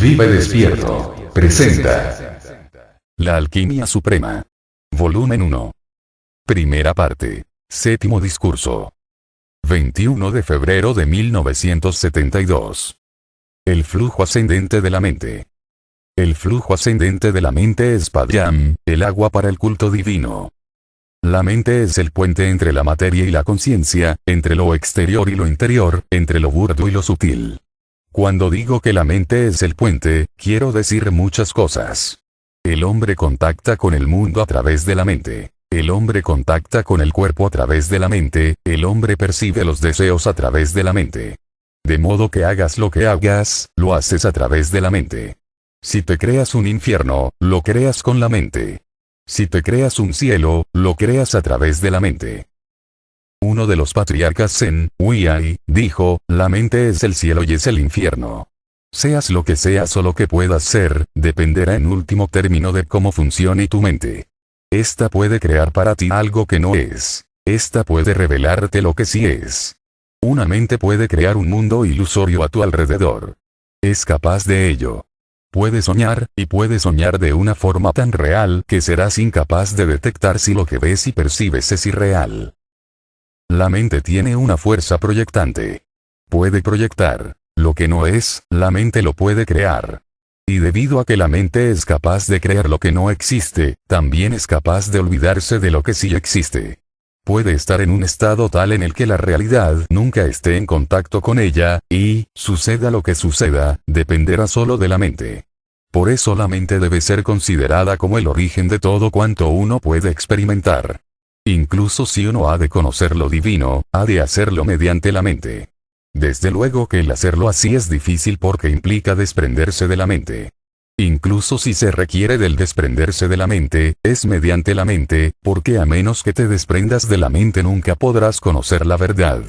Vive Despierto presenta La Alquimia Suprema. Volumen 1. Primera parte. Séptimo discurso. 21 de febrero de 1972. El flujo ascendente de la mente. El flujo ascendente de la mente es Padayam, el agua para el culto divino. La mente es el puente entre la materia y la conciencia, entre lo exterior y lo interior, entre lo burdo y lo sutil. Cuando digo que la mente es el puente, quiero decir muchas cosas. El hombre contacta con el mundo a través de la mente. El hombre contacta con el cuerpo a través de la mente, el hombre percibe los deseos a través de la mente. De modo que hagas lo que hagas, lo haces a través de la mente. Si te creas un infierno, lo creas con la mente. Si te creas un cielo, lo creas a través de la mente. Uno de los patriarcas Zen, Huai, dijo, la mente es el cielo y es el infierno. Seas lo que seas o lo que puedas ser, dependerá en último término de cómo funcione tu mente. Esta puede crear para ti algo que no es. Esta puede revelarte lo que sí es. Una mente puede crear un mundo ilusorio a tu alrededor. Es capaz de ello. Puede soñar, y puede soñar de una forma tan real que serás incapaz de detectar si lo que ves y percibes es irreal. La mente tiene una fuerza proyectante. Puede proyectar. Lo que no es, la mente lo puede crear. Y debido a que la mente es capaz de crear lo que no existe, también es capaz de olvidarse de lo que sí existe. Puede estar en un estado tal en el que la realidad nunca esté en contacto con ella, y, suceda lo que suceda, dependerá solo de la mente. Por eso la mente debe ser considerada como el origen de todo cuanto uno puede experimentar. Incluso si uno ha de conocer lo divino, ha de hacerlo mediante la mente. Desde luego que el hacerlo así es difícil porque implica desprenderse de la mente. Incluso si se requiere del desprenderse de la mente, es mediante la mente, porque a menos que te desprendas de la mente nunca podrás conocer la verdad.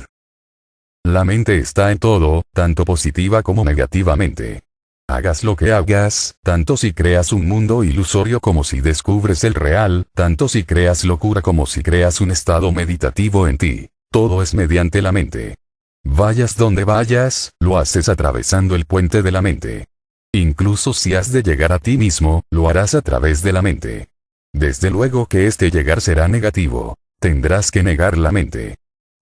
La mente está en todo, tanto positiva como negativamente. Hagas lo que hagas, tanto si creas un mundo ilusorio como si descubres el real, tanto si creas locura como si creas un estado meditativo en ti, todo es mediante la mente. Vayas donde vayas, lo haces atravesando el puente de la mente. Incluso si has de llegar a ti mismo, lo harás a través de la mente. Desde luego que este llegar será negativo. Tendrás que negar la mente.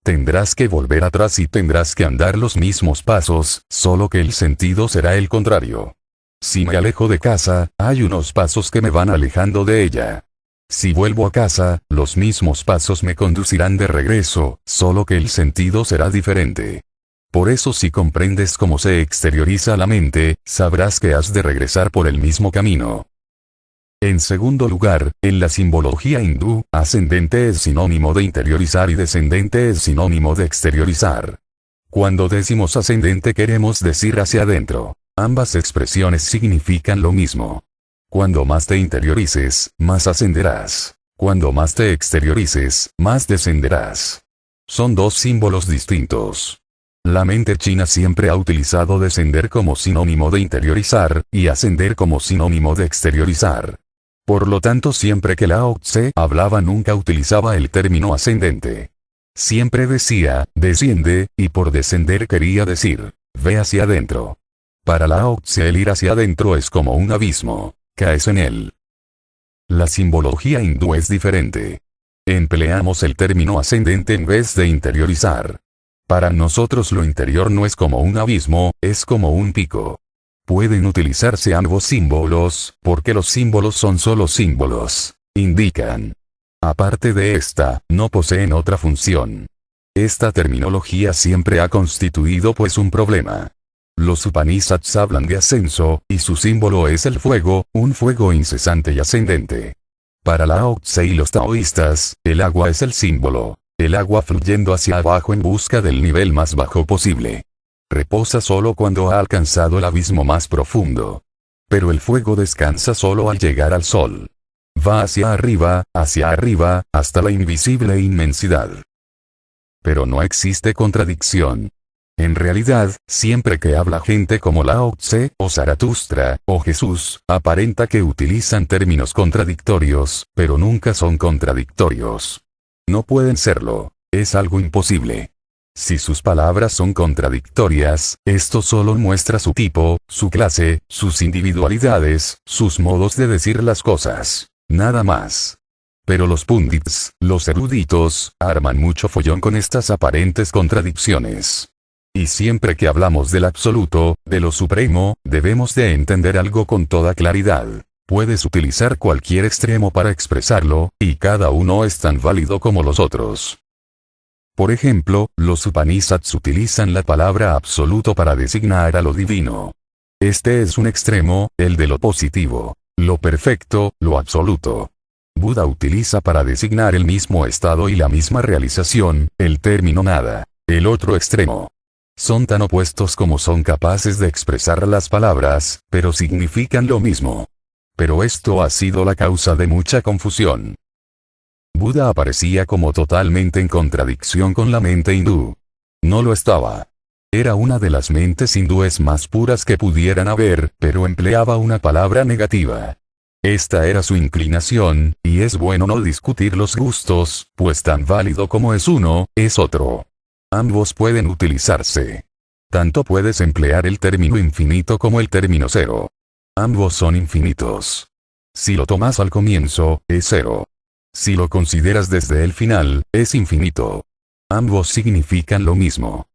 Tendrás que volver atrás y tendrás que andar los mismos pasos, solo que el sentido será el contrario. Si me alejo de casa, hay unos pasos que me van alejando de ella. Si vuelvo a casa, los mismos pasos me conducirán de regreso, solo que el sentido será diferente. Por eso si comprendes cómo se exterioriza la mente, sabrás que has de regresar por el mismo camino. En segundo lugar, en la simbología hindú, ascendente es sinónimo de interiorizar y descendente es sinónimo de exteriorizar. Cuando decimos ascendente queremos decir hacia adentro. Ambas expresiones significan lo mismo. Cuando más te interiorices, más ascenderás. Cuando más te exteriorices, más descenderás. Son dos símbolos distintos. La mente china siempre ha utilizado descender como sinónimo de interiorizar, y ascender como sinónimo de exteriorizar. Por lo tanto siempre que Lao Tse hablaba nunca utilizaba el término ascendente. Siempre decía, desciende, y por descender quería decir, ve hacia adentro. Para Lao Tse el ir hacia adentro es como un abismo, caes en él. La simbología hindú es diferente. Empleamos el término ascendente en vez de interiorizar. Para nosotros lo interior no es como un abismo, es como un pico. Pueden utilizarse ambos símbolos, porque los símbolos son solo símbolos. Indican. Aparte de esta, no poseen otra función. Esta terminología siempre ha constituido pues un problema. Los Upanishads hablan de ascenso, y su símbolo es el fuego, un fuego incesante y ascendente. Para Lao Tse y los taoístas, el agua es el símbolo. El agua fluyendo hacia abajo en busca del nivel más bajo posible. Reposa solo cuando ha alcanzado el abismo más profundo. Pero el fuego descansa solo al llegar al sol. Va hacia arriba, hasta la invisible inmensidad. Pero no existe contradicción. En realidad, siempre que habla gente como Lao Tse, o Zaratustra, o Jesús, aparenta que utilizan términos contradictorios, pero nunca son contradictorios. No pueden serlo, es algo imposible. Si sus palabras son contradictorias, esto solo muestra su tipo, su clase, sus individualidades, sus modos de decir las cosas. Nada más. Pero los pundits, los eruditos, arman mucho follón con estas aparentes contradicciones. Y siempre que hablamos del absoluto, de lo supremo, debemos de entender algo con toda claridad. Puedes utilizar cualquier extremo para expresarlo, y cada uno es tan válido como los otros. Por ejemplo, los Upanishads utilizan la palabra absoluto para designar a lo divino. Este es un extremo, el de lo positivo, lo perfecto, lo absoluto. Buda utiliza para designar el mismo estado y la misma realización, el término nada, el otro extremo. Son tan opuestos como son capaces de expresar las palabras, pero significan lo mismo. Pero esto ha sido la causa de mucha confusión. Buda aparecía como totalmente en contradicción con la mente hindú. No lo estaba. Era una de las mentes hindúes más puras que pudieran haber, pero empleaba una palabra negativa. Esta era su inclinación, y es bueno no discutir los gustos, pues tan válido como es uno, es otro. Ambos pueden utilizarse. Tanto puedes emplear el término infinito como el término cero. Ambos son infinitos. Si lo tomas al comienzo, es cero. Si lo consideras desde el final, es infinito. Ambos significan lo mismo.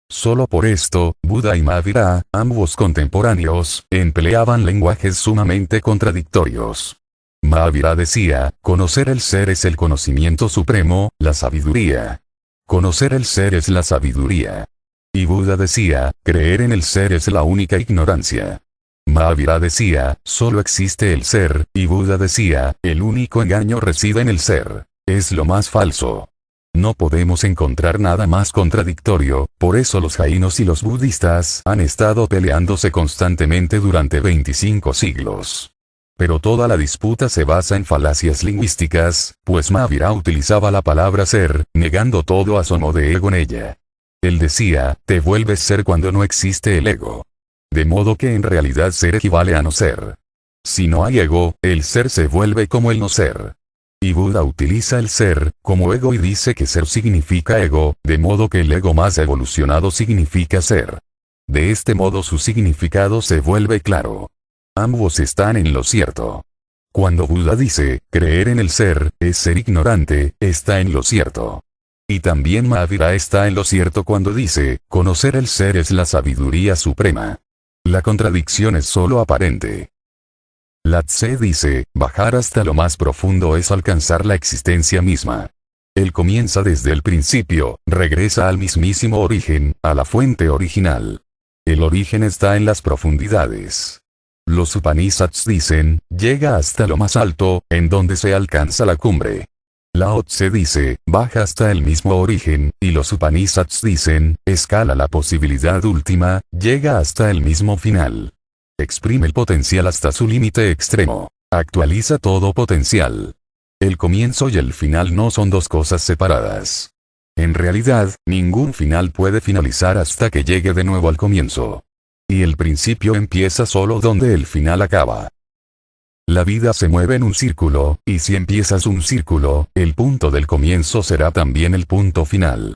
Solo por esto, Buda y Mahavira, ambos contemporáneos, empleaban lenguajes sumamente contradictorios. Mahavira decía, conocer el ser es el conocimiento supremo, la sabiduría. Conocer el ser es la sabiduría. Y Buda decía, creer en el ser es la única ignorancia. Mahavira decía, solo existe el ser, y Buda decía, el único engaño reside en el ser. Es lo más falso. No podemos encontrar nada más contradictorio, por eso los jainos y los budistas han estado peleándose constantemente durante 25 siglos. Pero toda la disputa se basa en falacias lingüísticas, pues Mahavira utilizaba la palabra ser, negando todo asomo de ego en ella. Él decía, te vuelves ser cuando no existe el ego. De modo que en realidad ser equivale a no ser. Si no hay ego, el ser se vuelve como el no ser. Y Buda utiliza el ser, como ego y dice que ser significa ego, de modo que el ego más evolucionado significa ser. De este modo su significado se vuelve claro. Ambos están en lo cierto. Cuando Buda dice, creer en el ser, es ser ignorante, está en lo cierto. Y también Mahavira está en lo cierto cuando dice, conocer el ser es la sabiduría suprema. La contradicción es solo aparente. Lao-tse dice, bajar hasta lo más profundo es alcanzar la existencia misma. Él comienza desde el principio, regresa al mismísimo origen, a la fuente original. El origen está en las profundidades. Los Upanishads dicen, llega hasta lo más alto, en donde se alcanza la cumbre. Lao-tse dice, baja hasta el mismo origen, y los Upanishads dicen, escala la posibilidad última, llega hasta el mismo final. Exprime el potencial hasta su límite extremo. Actualiza todo potencial. El comienzo y el final no son dos cosas separadas. En realidad, ningún final puede finalizar hasta que llegue de nuevo al comienzo. Y el principio empieza solo donde el final acaba. La vida se mueve en un círculo, y si empiezas un círculo, el punto del comienzo será también el punto final.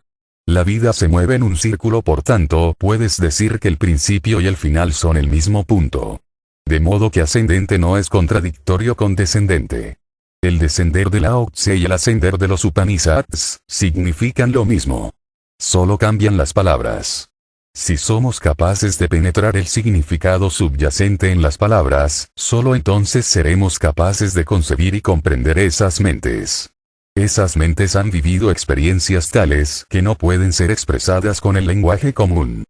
La vida se mueve en un círculo, por tanto, puedes decir que el principio y el final son el mismo punto. De modo que ascendente no es contradictorio con descendente. El descender de Lao-tse y el ascender de los Upanishads significan lo mismo. Solo cambian las palabras. Si somos capaces de penetrar el significado subyacente en las palabras, solo entonces seremos capaces de concebir y comprender esas mentes. Esas mentes han vivido experiencias tales que no pueden ser expresadas con el lenguaje común.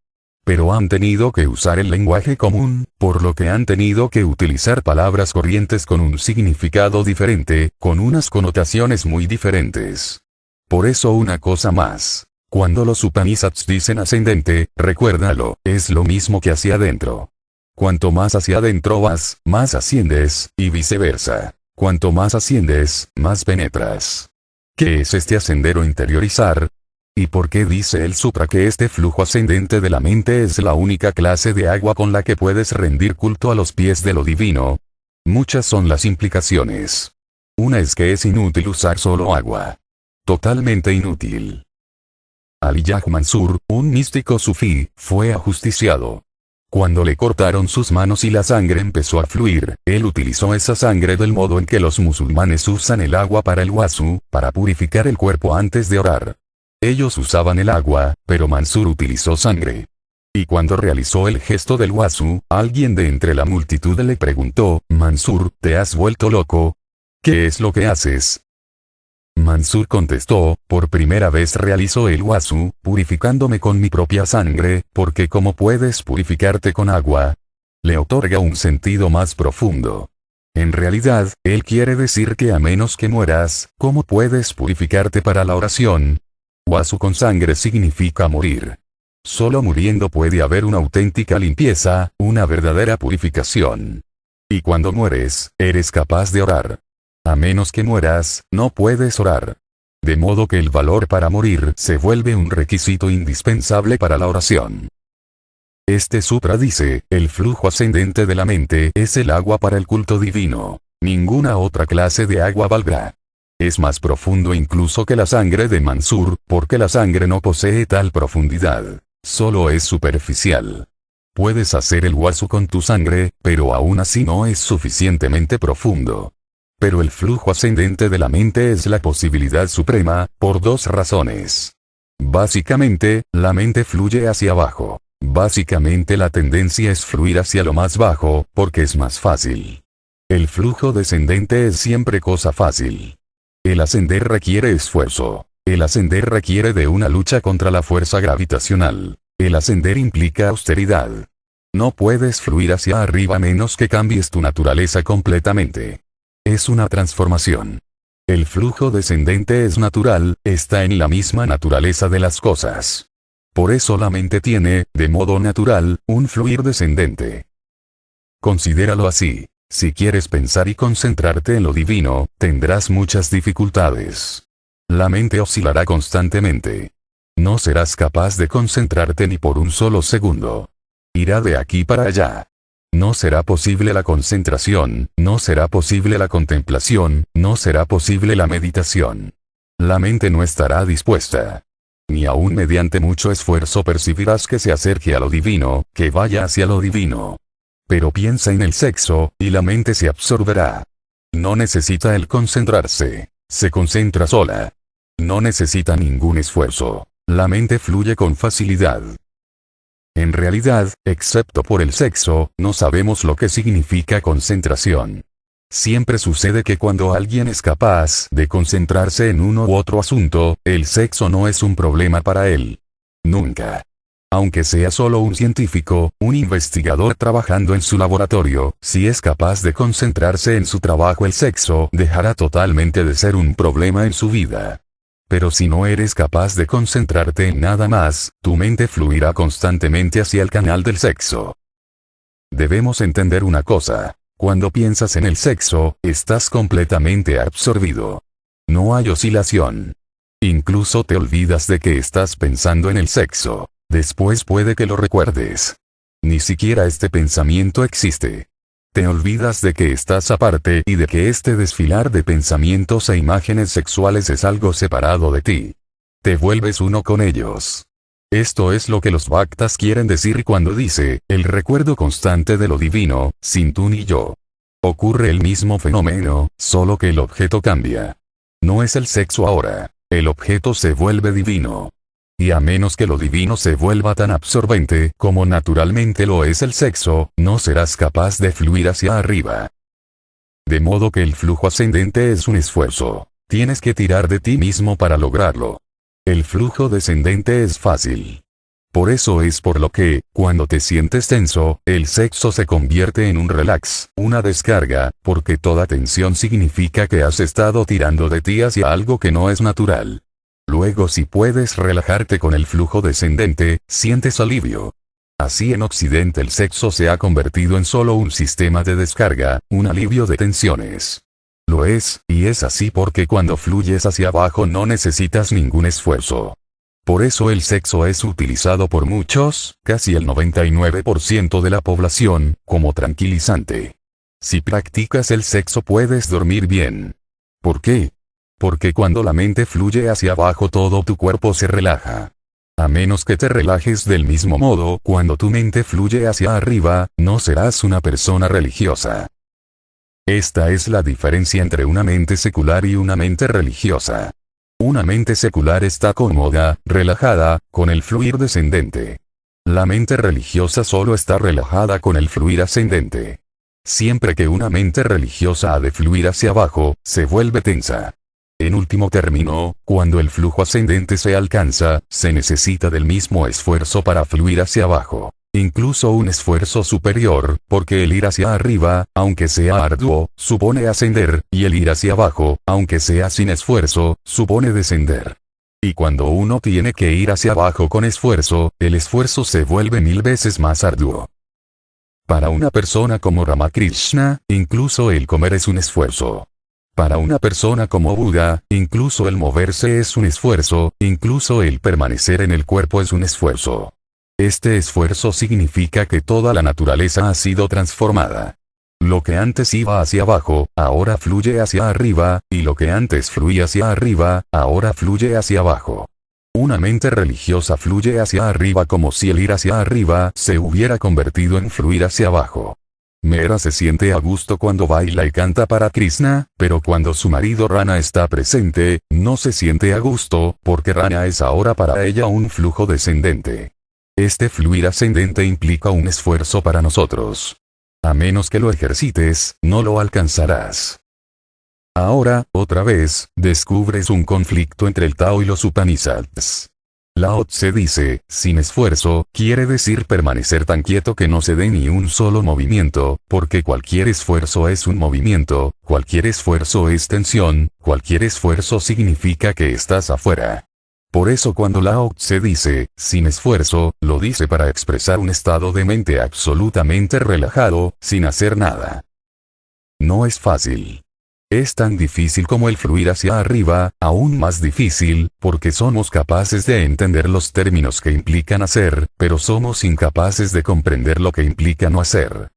Pero han tenido que usar el lenguaje común, por lo que han tenido que utilizar palabras corrientes con un significado diferente, con unas connotaciones muy diferentes. Por eso una cosa más. Cuando los Upanishads dicen ascendente, recuérdalo, es lo mismo que hacia adentro. Cuanto más hacia adentro vas, más asciendes, y viceversa. Cuanto más asciendes, más penetras. ¿Qué es este ascender o interiorizar? ¿Y por qué dice el Sutra que este flujo ascendente de la mente es la única clase de agua con la que puedes rendir culto a los pies de lo divino? Muchas son las implicaciones. Una es que es inútil usar solo agua. Totalmente inútil. Ali Yaj Mansur, un místico sufí, fue ajusticiado. Cuando le cortaron sus manos y la sangre empezó a fluir, él utilizó esa sangre del modo en que los musulmanes usan el agua para el wuzu, para purificar el cuerpo antes de orar. Ellos usaban el agua, pero Mansur utilizó sangre. Y cuando realizó el gesto del wuzu, alguien de entre la multitud le preguntó, Mansur, ¿te has vuelto loco? ¿Qué es lo que haces? Mansur contestó, por primera vez realizo el wuzu, purificándome con mi propia sangre, porque ¿cómo puedes purificarte con agua? Le otorga un sentido más profundo. En realidad, él quiere decir que a menos que mueras, ¿cómo puedes purificarte para la oración? Wuzu con sangre significa morir. Solo muriendo puede haber una auténtica limpieza, una verdadera purificación. Y cuando mueres, eres capaz de orar. A menos que mueras, no puedes orar. De modo que el valor para morir se vuelve un requisito indispensable para la oración. Este sutra dice, el flujo ascendente de la mente es el agua para el culto divino. Ninguna otra clase de agua valdrá. Es más profundo incluso que la sangre de Mansur, porque la sangre no posee tal profundidad. Solo es superficial. Puedes hacer el wuzu con tu sangre, pero aún así no es suficientemente profundo. Pero el flujo ascendente de la mente es la posibilidad suprema, por dos razones. Básicamente, la mente fluye hacia abajo. Básicamente la tendencia es fluir hacia lo más bajo, porque es más fácil. El flujo descendente es siempre cosa fácil. El ascender requiere esfuerzo. El ascender requiere de una lucha contra la fuerza gravitacional. El ascender implica austeridad. No puedes fluir hacia arriba a menos que cambies tu naturaleza completamente. Es una transformación. El flujo descendente es natural, está en la misma naturaleza de las cosas. Por eso la mente tiene, de modo natural, un fluir descendente. Considéralo así. Si quieres pensar y concentrarte en lo divino, tendrás muchas dificultades. La mente oscilará constantemente. No serás capaz de concentrarte ni por un solo segundo. Irá de aquí para allá. No será posible la concentración, no será posible la contemplación, no será posible la meditación. La mente no estará dispuesta. Ni aún mediante mucho esfuerzo percibirás que se acerque a lo divino, que vaya hacia lo divino. Pero piensa en el sexo, y la mente se absorberá. No necesita el concentrarse. Se concentra sola. No necesita ningún esfuerzo. La mente fluye con facilidad. En realidad, excepto por el sexo, no sabemos lo que significa concentración. Siempre sucede que cuando alguien es capaz de concentrarse en uno u otro asunto, el sexo no es un problema para él. Nunca. Aunque sea solo un científico, un investigador trabajando en su laboratorio, si es capaz de concentrarse en su trabajo, el sexo dejará totalmente de ser un problema en su vida. Pero si no eres capaz de concentrarte en nada más, tu mente fluirá constantemente hacia el canal del sexo. Debemos entender una cosa. Cuando piensas en el sexo, estás completamente absorbido. No hay oscilación. Incluso te olvidas de que estás pensando en el sexo. Después puede que lo recuerdes. Ni siquiera este pensamiento existe. Te olvidas de que estás aparte y de que este desfilar de pensamientos e imágenes sexuales es algo separado de ti. Te vuelves uno con ellos. Esto es lo que los bhaktas quieren decir cuando dice, el recuerdo constante de lo divino, sin tú ni yo. Ocurre el mismo fenómeno, solo que el objeto cambia. No es el sexo ahora, el objeto se vuelve divino. Y a menos que lo divino se vuelva tan absorbente como naturalmente lo es el sexo, no serás capaz de fluir hacia arriba. De modo que el flujo ascendente es un esfuerzo. Tienes que tirar de ti mismo para lograrlo. El flujo descendente es fácil. Por eso es por lo que, cuando te sientes tenso, el sexo se convierte en un relax, una descarga, porque toda tensión significa que has estado tirando de ti hacia algo que no es natural. Luego, si puedes relajarte con el flujo descendente, sientes alivio. Así en Occidente el sexo se ha convertido en solo un sistema de descarga, un alivio de tensiones. Lo es, y es así porque cuando fluyes hacia abajo no necesitas ningún esfuerzo. Por eso el sexo es utilizado por muchos, casi el 99% de la población, como tranquilizante. Si practicas el sexo puedes dormir bien. ¿Por qué? Porque cuando la mente fluye hacia abajo todo tu cuerpo se relaja. A menos que te relajes del mismo modo, cuando tu mente fluye hacia arriba, no serás una persona religiosa. Esta es la diferencia entre una mente secular y una mente religiosa. Una mente secular está cómoda, relajada, con el fluir descendente. La mente religiosa solo está relajada con el fluir ascendente. Siempre que una mente religiosa ha de fluir hacia abajo, se vuelve tensa. En último término, cuando el flujo ascendente se alcanza, se necesita del mismo esfuerzo para fluir hacia abajo. Incluso un esfuerzo superior, porque el ir hacia arriba, aunque sea arduo, supone ascender, y el ir hacia abajo, aunque sea sin esfuerzo, supone descender. Y cuando uno tiene que ir hacia abajo con esfuerzo, el esfuerzo se vuelve 1000 veces más arduo. Para una persona como Ramakrishna, incluso el comer es un esfuerzo. Para una persona como Buda, incluso el moverse es un esfuerzo, incluso el permanecer en el cuerpo es un esfuerzo. Este esfuerzo significa que toda la naturaleza ha sido transformada. Lo que antes iba hacia abajo, ahora fluye hacia arriba, y lo que antes fluía hacia arriba, ahora fluye hacia abajo. Una mente religiosa fluye hacia arriba como si el ir hacia arriba se hubiera convertido en fluir hacia abajo. Meera se siente a gusto cuando baila y canta para Krishna, pero cuando su marido Rana está presente, no se siente a gusto, porque Rana es ahora para ella un flujo descendente. Este fluir ascendente implica un esfuerzo para nosotros. A menos que lo ejercites, no lo alcanzarás. Ahora, otra vez, descubres un conflicto entre el Tao y los Upanishads. Lao Tse dice, sin esfuerzo, quiere decir permanecer tan quieto que no se dé ni un solo movimiento, porque cualquier esfuerzo es un movimiento, cualquier esfuerzo es tensión, cualquier esfuerzo significa que estás afuera. Por eso cuando Lao Tse dice, sin esfuerzo, lo dice para expresar un estado de mente absolutamente relajado, sin hacer nada. No es fácil. Es tan difícil como el fluir hacia arriba, aún más difícil, porque somos capaces de entender los términos que implican hacer, pero somos incapaces de comprender lo que implica no hacer.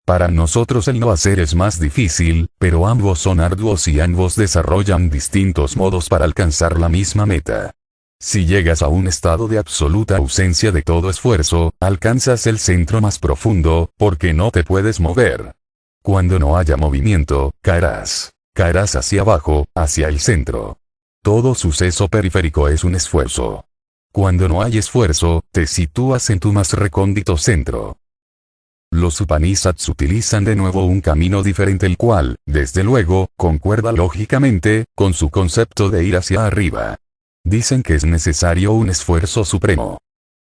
Para nosotros el no hacer es más difícil, pero ambos son arduos y ambos desarrollan distintos modos para alcanzar la misma meta. Si llegas a un estado de absoluta ausencia de todo esfuerzo, alcanzas el centro más profundo, porque no te puedes mover. Cuando no haya movimiento, caerás. Caerás hacia abajo, hacia el centro. Todo suceso periférico es un esfuerzo. Cuando no hay esfuerzo, te sitúas en tu más recóndito centro. Los Upanishads utilizan de nuevo un camino diferente el cual, desde luego, concuerda lógicamente, con su concepto de ir hacia arriba. Dicen que es necesario un esfuerzo supremo.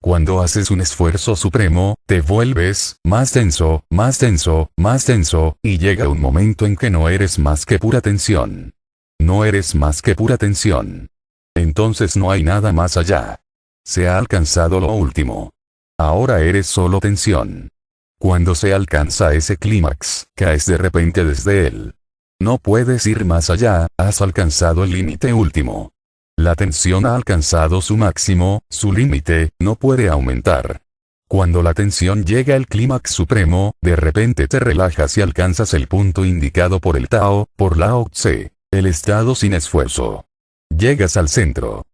Cuando haces un esfuerzo supremo, te vuelves más denso, más denso, más denso, y llega un momento en que no eres más que pura tensión. No eres más que pura tensión. Entonces no hay nada más allá. Se ha alcanzado lo último. Ahora eres solo tensión. Cuando se alcanza ese clímax, caes de repente desde él. No puedes ir más allá, has alcanzado el límite último. La tensión ha alcanzado su máximo, su límite, no puede aumentar. Cuando la tensión llega al clímax supremo, de repente te relajas y alcanzas el punto indicado por el Tao, por Lao Tse, el estado sin esfuerzo. Llegas al centro.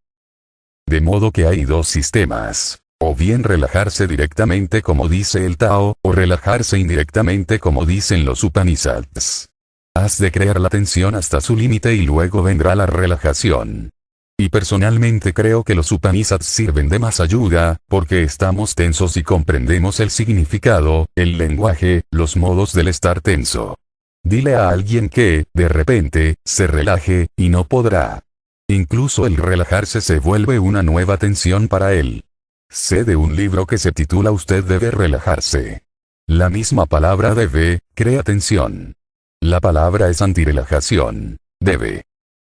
De modo que hay dos sistemas. O bien relajarse directamente como dice el Tao, o relajarse indirectamente como dicen los Upanishads. Has de crear la tensión hasta su límite y luego vendrá la relajación. Y personalmente creo que los Upanishads sirven de más ayuda, porque estamos tensos y comprendemos el significado, el lenguaje, los modos del estar tenso. Dile a alguien que, de repente, se relaje, y no podrá. Incluso el relajarse se vuelve una nueva tensión para él. Sé de un libro que se titula Usted debe relajarse. La misma palabra debe, crea tensión. La palabra es antirelajación. Debe.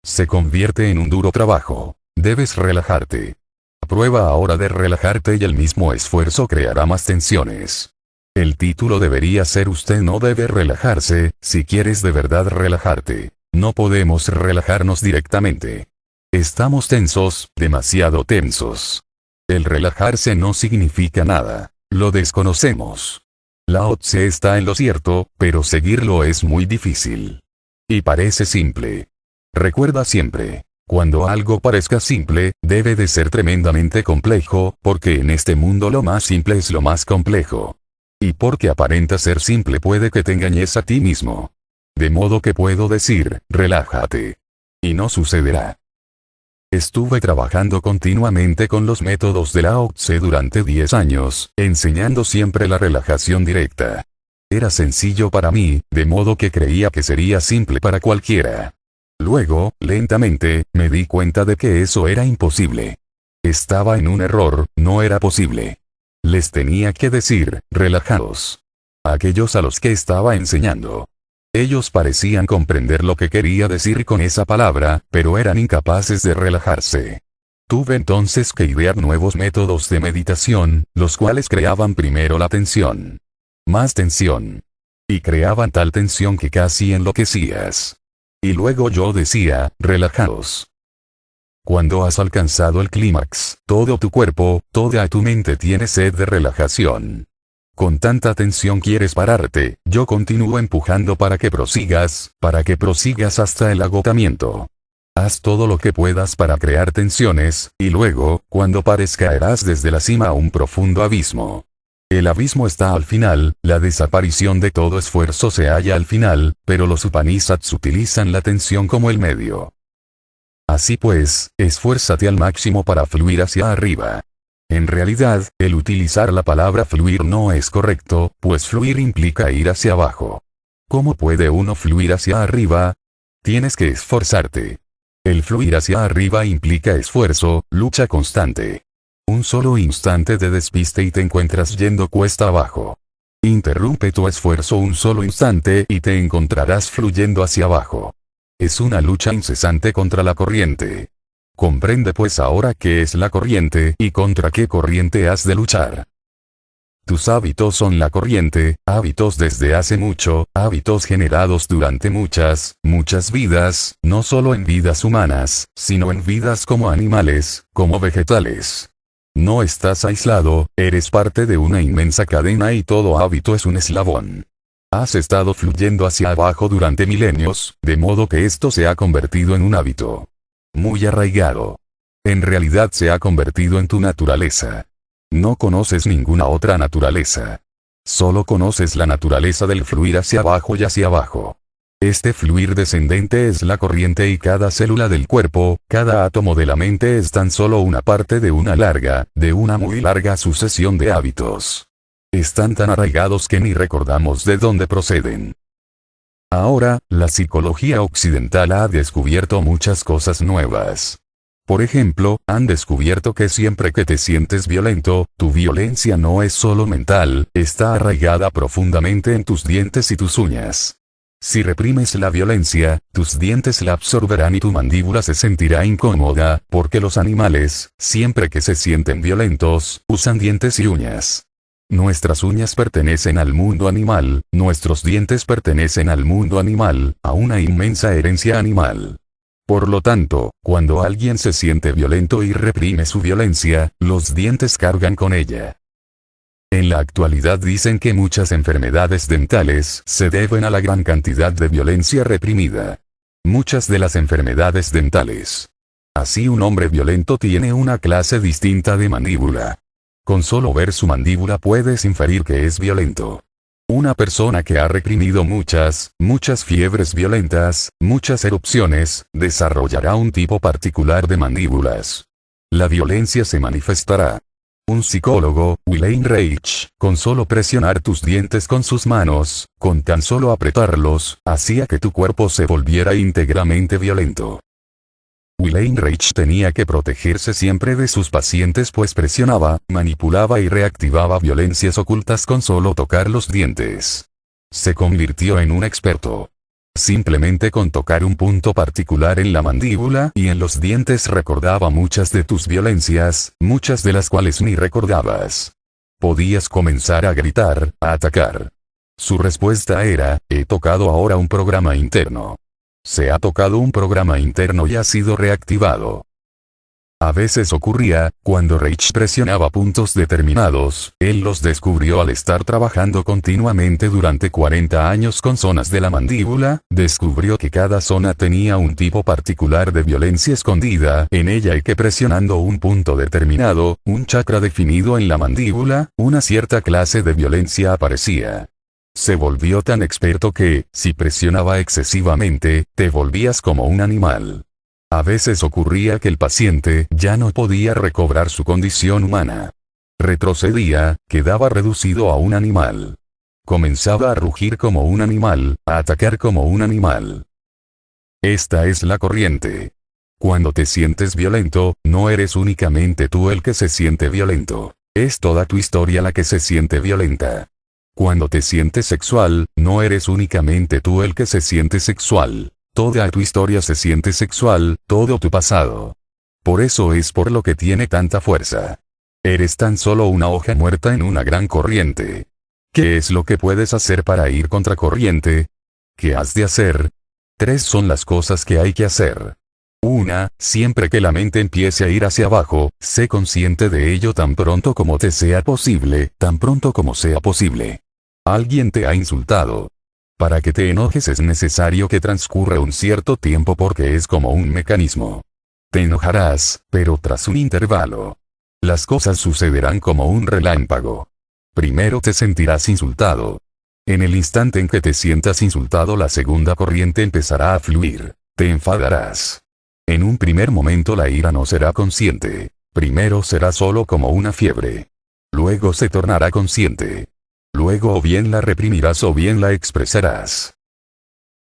Se convierte en un duro trabajo. Debes relajarte. Prueba ahora de relajarte y el mismo esfuerzo creará más tensiones. El título debería ser Usted no debe relajarse, si quieres de verdad relajarte. No podemos relajarnos directamente. Estamos tensos, demasiado tensos. El relajarse no significa nada. Lo desconocemos. Lao Tse está en lo cierto, pero seguirlo es muy difícil. Y parece simple. Recuerda siempre. Cuando algo parezca simple, debe de ser tremendamente complejo, porque en este mundo lo más simple es lo más complejo. Y porque aparenta ser simple puede que te engañes a ti mismo. De modo que puedo decir, relájate. Y no sucederá. Estuve trabajando continuamente con los métodos de Lao Tse durante 10 años, enseñando siempre la relajación directa. Era sencillo para mí, de modo que creía que sería simple para cualquiera. Luego, lentamente, me di cuenta de que eso era imposible. Estaba en un error, no era posible. Les tenía que decir, relajaos. A aquellos a los que estaba enseñando. Ellos parecían comprender lo que quería decir con esa palabra, pero eran incapaces de relajarse. Tuve entonces que idear nuevos métodos de meditación, los cuales creaban primero la tensión. Más tensión. Y creaban tal tensión que casi enloquecías. Y luego yo decía, relajaos. Cuando has alcanzado el clímax, todo tu cuerpo, toda tu mente tiene sed de relajación. Con tanta tensión quieres pararte, yo continúo empujando para que prosigas hasta el agotamiento. Haz todo lo que puedas para crear tensiones, y luego, cuando pares caerás desde la cima a un profundo abismo. El abismo está al final, la desaparición de todo esfuerzo se halla al final, pero los Upanishads utilizan la tensión como el medio. Así pues, esfuérzate al máximo para fluir hacia arriba. En realidad, el utilizar la palabra fluir no es correcto, pues fluir implica ir hacia abajo. ¿Cómo puede uno fluir hacia arriba? Tienes que esforzarte. El fluir hacia arriba implica esfuerzo, lucha constante. Un solo instante de despiste y te encuentras yendo cuesta abajo. Interrumpe tu esfuerzo un solo instante y te encontrarás fluyendo hacia abajo. Es una lucha incesante contra la corriente. Comprende pues ahora qué es la corriente y contra qué corriente has de luchar. Tus hábitos son la corriente, hábitos desde hace mucho, hábitos generados durante muchas vidas, no solo en vidas humanas, sino en vidas como animales, como vegetales. No estás aislado, eres parte de una inmensa cadena y todo hábito es un eslabón. Has estado fluyendo hacia abajo durante milenios, de modo que esto se ha convertido en un hábito. Muy arraigado. En realidad se ha convertido en tu naturaleza. No conoces ninguna otra naturaleza. Solo conoces la naturaleza del fluir hacia abajo y hacia abajo. Este fluir descendente es la corriente y cada célula del cuerpo, cada átomo de la mente es tan solo una parte de una muy larga sucesión de hábitos. Están tan arraigados que ni recordamos de dónde proceden. Ahora, la psicología occidental ha descubierto muchas cosas nuevas. Por ejemplo, han descubierto que siempre que te sientes violento, tu violencia no es solo mental, está arraigada profundamente en tus dientes y tus uñas. Si reprimes la violencia, tus dientes la absorberán y tu mandíbula se sentirá incómoda, porque los animales, siempre que se sienten violentos, usan dientes y uñas. Nuestras uñas pertenecen al mundo animal, nuestros dientes pertenecen al mundo animal, a una inmensa herencia animal. Por lo tanto, cuando alguien se siente violento y reprime su violencia, los dientes cargan con ella. En la actualidad dicen que muchas enfermedades dentales se deben a la gran cantidad de violencia reprimida. Muchas de las enfermedades dentales. Así un hombre violento tiene una clase distinta de mandíbula. Con solo ver su mandíbula puedes inferir que es violento. Una persona que ha reprimido muchas fiebres violentas, muchas erupciones, desarrollará un tipo particular de mandíbulas. La violencia se manifestará. Un psicólogo, Wayne Reich, con solo presionar tus dientes con sus manos, con tan solo apretarlos, hacía que tu cuerpo se volviera íntegramente violento. Wayne Reich tenía que protegerse siempre de sus pacientes pues presionaba, manipulaba y reactivaba violencias ocultas con solo tocar los dientes. Se convirtió en un experto. Simplemente con tocar un punto particular en la mandíbula y en los dientes recordaba muchas de tus violencias, muchas de las cuales ni recordabas. Podías comenzar a gritar, a atacar. Su respuesta era, he tocado ahora un programa interno. Se ha tocado un programa interno y ha sido reactivado. A veces ocurría, cuando Reich presionaba puntos determinados, él los descubrió al estar trabajando continuamente durante 40 años con zonas de la mandíbula, descubrió que cada zona tenía un tipo particular de violencia escondida en ella y que presionando un punto determinado, un chakra definido en la mandíbula, una cierta clase de violencia aparecía. Se volvió tan experto que, si presionaba excesivamente, te volvías como un animal. A veces ocurría que el paciente ya no podía recobrar su condición humana. Retrocedía, quedaba reducido a un animal. Comenzaba a rugir como un animal, a atacar como un animal. Esta es la corriente. Cuando te sientes violento, no eres únicamente tú el que se siente violento. Es toda tu historia la que se siente violenta. Cuando te sientes sexual, no eres únicamente tú el que se siente sexual. Toda tu historia se siente sexual, todo tu pasado. Por eso es por lo que tiene tanta fuerza. Eres tan solo una hoja muerta en una gran corriente. ¿Qué es lo que puedes hacer para ir contra corriente? ¿Qué has de hacer? 3 son las cosas que hay que hacer. 1. Siempre que la mente empiece a ir hacia abajo, sé consciente de ello tan pronto como te sea posible, tan pronto como sea posible. Alguien te ha insultado. Para que te enojes es necesario que transcurra un cierto tiempo porque es como un mecanismo. Te enojarás, pero tras un intervalo. Las cosas sucederán como un relámpago. Primero te sentirás insultado. En el instante en que te sientas insultado, la segunda corriente empezará a fluir. Te enfadarás. En un primer momento la ira no será consciente. Primero será solo como una fiebre. Luego se tornará consciente. Luego o bien la reprimirás o bien la expresarás.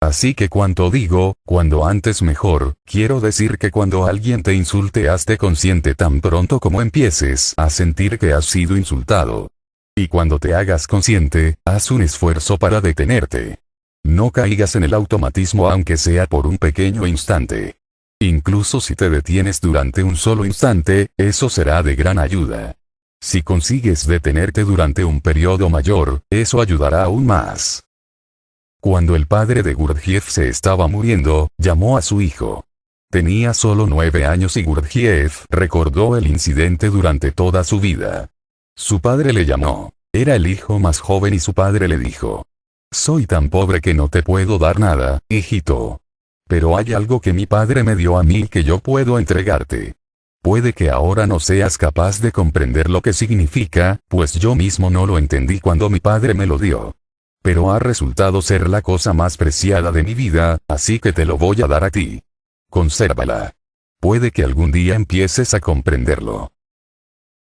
Así que cuanto digo, cuando antes mejor, quiero decir que cuando alguien te insulte hazte consciente tan pronto como empieces a sentir que has sido insultado. Y cuando te hagas consciente, haz un esfuerzo para detenerte. No caigas en el automatismo aunque sea por un pequeño instante. Incluso si te detienes durante un solo instante, eso será de gran ayuda. Si consigues detenerte durante un periodo mayor, eso ayudará aún más. Cuando el padre de Gurdjieff se estaba muriendo, llamó a su hijo. Tenía solo 9 años y Gurdjieff recordó el incidente durante toda su vida. Su padre le llamó. Era el hijo más joven y su padre le dijo: «Soy tan pobre que no te puedo dar nada, hijito. Pero hay algo que mi padre me dio a mí que yo puedo entregarte. Puede que ahora no seas capaz de comprender lo que significa, pues yo mismo no lo entendí cuando mi padre me lo dio. Pero ha resultado ser la cosa más preciada de mi vida, así que te lo voy a dar a ti. Consérvala. Puede que algún día empieces a comprenderlo».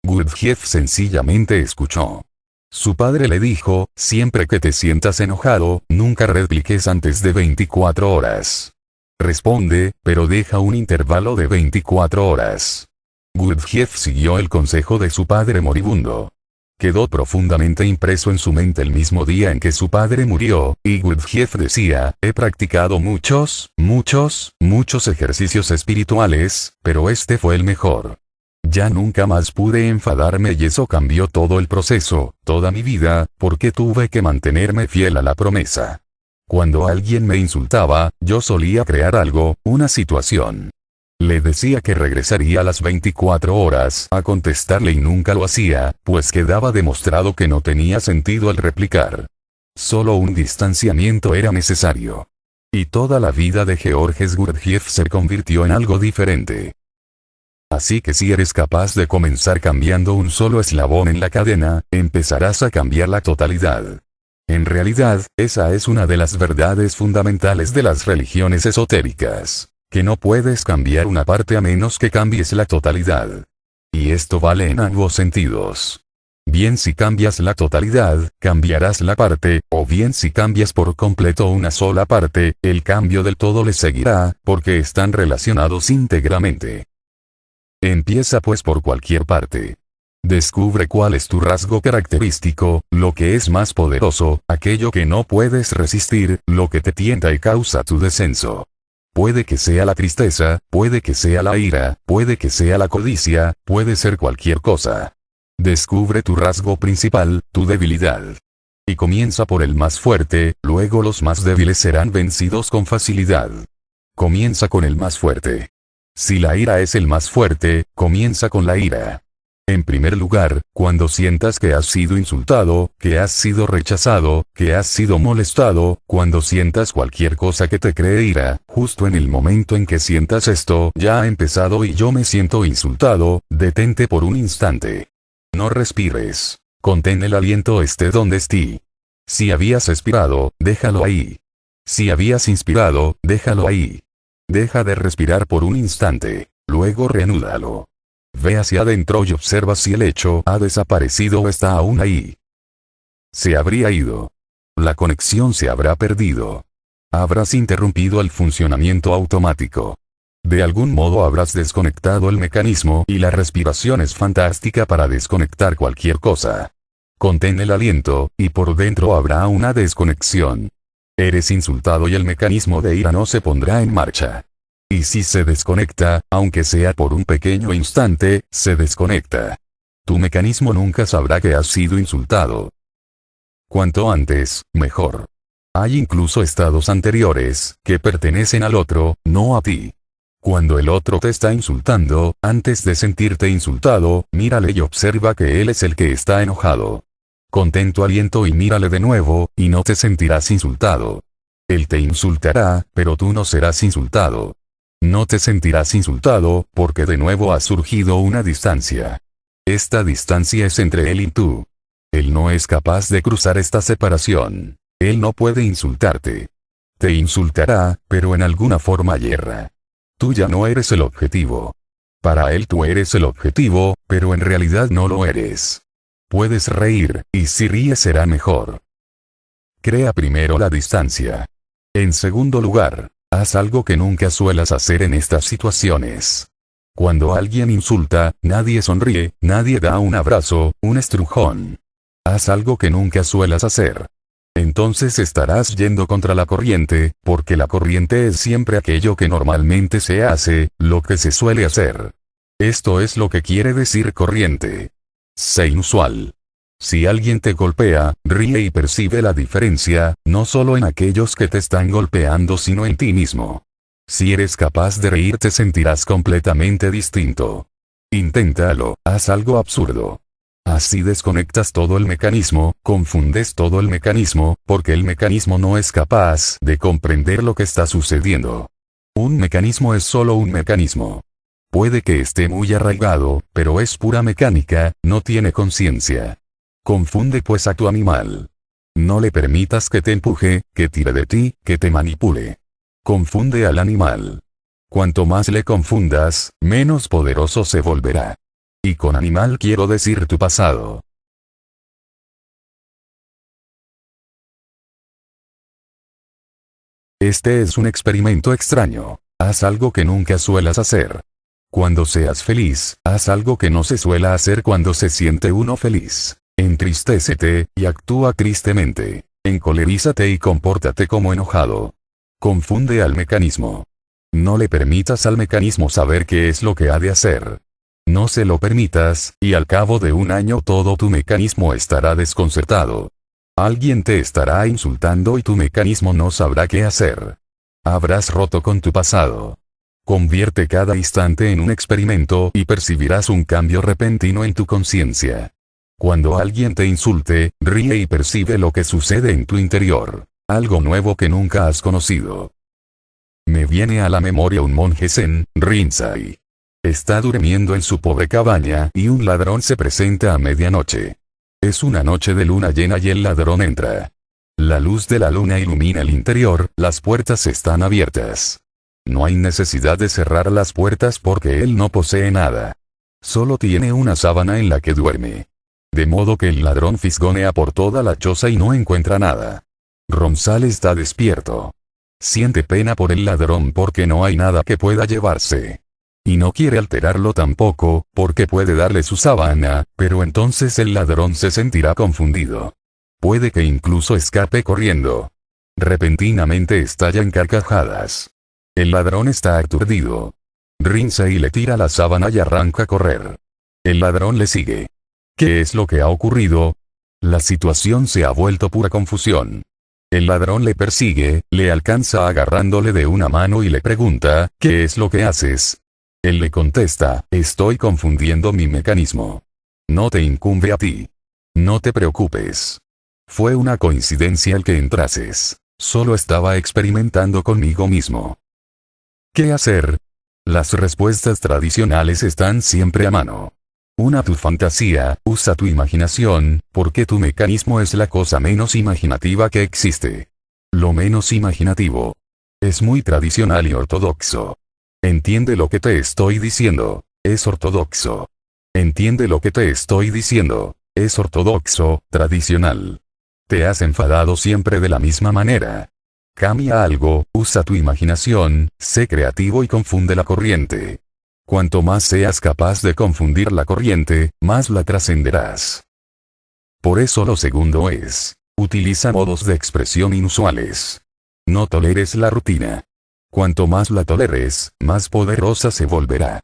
Gurdjieff sencillamente escuchó. Su padre le dijo: «Siempre que te sientas enojado, nunca repliques antes de 24 horas. Responde, pero deja un intervalo de 24 horas. Gurdjieff siguió el consejo de su padre moribundo. Quedó profundamente impreso en su mente el mismo día en que su padre murió, y Gurdjieff decía: «He practicado muchos ejercicios espirituales, pero este fue el mejor. Ya nunca más pude enfadarme y eso cambió todo el proceso, toda mi vida, porque tuve que mantenerme fiel a la promesa. Cuando alguien me insultaba, yo solía crear algo, una situación. Le decía que regresaría a las 24 horas a contestarle y nunca lo hacía, pues quedaba demostrado que no tenía sentido el replicar. Solo un distanciamiento era necesario. Y toda la vida de Georges Gurdjieff se convirtió en algo diferente. Así que si eres capaz de comenzar cambiando un solo eslabón en la cadena, empezarás a cambiar la totalidad. En realidad, esa es una de las verdades fundamentales de las religiones esotéricas, que no puedes cambiar una parte a menos que cambies la totalidad. Y esto vale en ambos sentidos. Bien si cambias la totalidad, cambiarás la parte, o bien si cambias por completo una sola parte, el cambio del todo le seguirá, porque están relacionados íntegramente. Empieza pues por cualquier parte. Descubre cuál es tu rasgo característico, lo que es más poderoso, aquello que no puedes resistir, lo que te tienta y causa tu descenso. Puede que sea la tristeza, puede que sea la ira, puede que sea la codicia, puede ser cualquier cosa. Descubre tu rasgo principal, tu debilidad. Y comienza por el más fuerte, luego los más débiles serán vencidos con facilidad. Comienza con el más fuerte. Si la ira es el más fuerte, comienza con la ira. En primer lugar, cuando sientas que has sido insultado, que has sido rechazado, que has sido molestado, cuando sientas cualquier cosa que te cree ira, justo en el momento en que sientas esto, ya ha empezado y yo me siento insultado, detente por un instante. No respires. Contén el aliento esté donde esté. Si habías expirado, déjalo ahí. Si habías inspirado, déjalo ahí. Deja de respirar por un instante, luego reanúdalo. Ve hacia adentro y observa si el hecho ha desaparecido o está aún ahí. Se habría ido. La conexión se habrá perdido. Habrás interrumpido el funcionamiento automático. De algún modo habrás desconectado el mecanismo y la respiración es fantástica para desconectar cualquier cosa. Contén el aliento, y por dentro habrá una desconexión. Eres insultado y el mecanismo de ira no se pondrá en marcha. Y si se desconecta, aunque sea por un pequeño instante, se desconecta. Tu mecanismo nunca sabrá que has sido insultado. Cuanto antes, mejor. Hay incluso estados anteriores, que pertenecen al otro, no a ti. Cuando el otro te está insultando, antes de sentirte insultado, mírale y observa que él es el que está enojado. Contén tu aliento y mírale de nuevo, y no te sentirás insultado. Él te insultará, pero tú no serás insultado. No te sentirás insultado, porque de nuevo ha surgido una distancia. Esta distancia es entre él y tú. Él no es capaz de cruzar esta separación. Él no puede insultarte. Te insultará, pero en alguna forma yerra. Tú ya no eres el objetivo. Para él tú eres el objetivo, pero en realidad no lo eres. Puedes reír, y si ríes será mejor. Crea primero la distancia. En segundo lugar, haz algo que nunca suelas hacer en estas situaciones. Cuando alguien insulta, nadie sonríe, nadie da un abrazo, un estrujón. Haz algo que nunca suelas hacer. Entonces estarás yendo contra la corriente, porque la corriente es siempre aquello que normalmente se hace, lo que se suele hacer. Esto es lo que quiere decir corriente. Sé inusual. Si alguien te golpea, ríe y percibe la diferencia, no solo en aquellos que te están golpeando sino en ti mismo. Si eres capaz de reír te sentirás completamente distinto. Inténtalo, haz algo absurdo. Así desconectas todo el mecanismo, confundes todo el mecanismo, porque el mecanismo no es capaz de comprender lo que está sucediendo. Un mecanismo es solo un mecanismo. Puede que esté muy arraigado, pero es pura mecánica, no tiene conciencia. Confunde pues a tu animal. No le permitas que te empuje, que tire de ti, que te manipule. Confunde al animal. Cuanto más le confundas, menos poderoso se volverá. Y con animal quiero decir tu pasado. Este es un experimento extraño. Haz algo que nunca suelas hacer. Cuando seas feliz, haz algo que no se suele hacer cuando se siente uno feliz. Entristécete, y actúa tristemente. Encolerízate y compórtate como enojado. Confunde al mecanismo. No le permitas al mecanismo saber qué es lo que ha de hacer. No se lo permitas, y al cabo de un año todo tu mecanismo estará desconcertado. Alguien te estará insultando y tu mecanismo no sabrá qué hacer. Habrás roto con tu pasado. Convierte cada instante en un experimento y percibirás un cambio repentino en tu conciencia. Cuando alguien te insulte, ríe y percibe lo que sucede en tu interior. Algo nuevo que nunca has conocido. Me viene a la memoria un monje zen, Rinzai. Está durmiendo en su pobre cabaña y un ladrón se presenta a medianoche. Es una noche de luna llena y el ladrón entra. La luz de la luna ilumina el interior, las puertas están abiertas. No hay necesidad de cerrar las puertas porque él no posee nada. Solo tiene una sábana en la que duerme. De modo que el ladrón fisgonea por toda la choza y no encuentra nada. Ronsal está despierto. Siente pena por el ladrón porque no hay nada que pueda llevarse. Y no quiere alterarlo tampoco, porque puede darle su sábana, pero entonces el ladrón se sentirá confundido. Puede que incluso escape corriendo. Repentinamente estalla en carcajadas. El ladrón está aturdido. Rinzai le tira la sábana y arranca a correr. El ladrón le sigue. ¿Qué es lo que ha ocurrido? La situación se ha vuelto pura confusión. El ladrón le persigue, le alcanza agarrándole de una mano y le pregunta, ¿qué es lo que haces? Él le contesta, estoy confundiendo mi mecanismo. No te incumbe a ti. No te preocupes. Fue una coincidencia el que entrases. Solo estaba experimentando conmigo mismo. ¿Qué hacer? Las respuestas tradicionales están siempre a mano. Una tu fantasía, usa tu imaginación, porque tu mecanismo es la cosa menos imaginativa que existe. Lo menos imaginativo. Es muy tradicional y ortodoxo. Entiende lo que te estoy diciendo. Es ortodoxo. Entiende lo que te estoy diciendo. Es ortodoxo, tradicional. Te has enfadado siempre de la misma manera. Cambia algo, usa tu imaginación, sé creativo y confunde la corriente. Cuanto más seas capaz de confundir la corriente, más la trascenderás. Por eso lo segundo es, utiliza modos de expresión inusuales. No toleres la rutina. Cuanto más la toleres, más poderosa se volverá.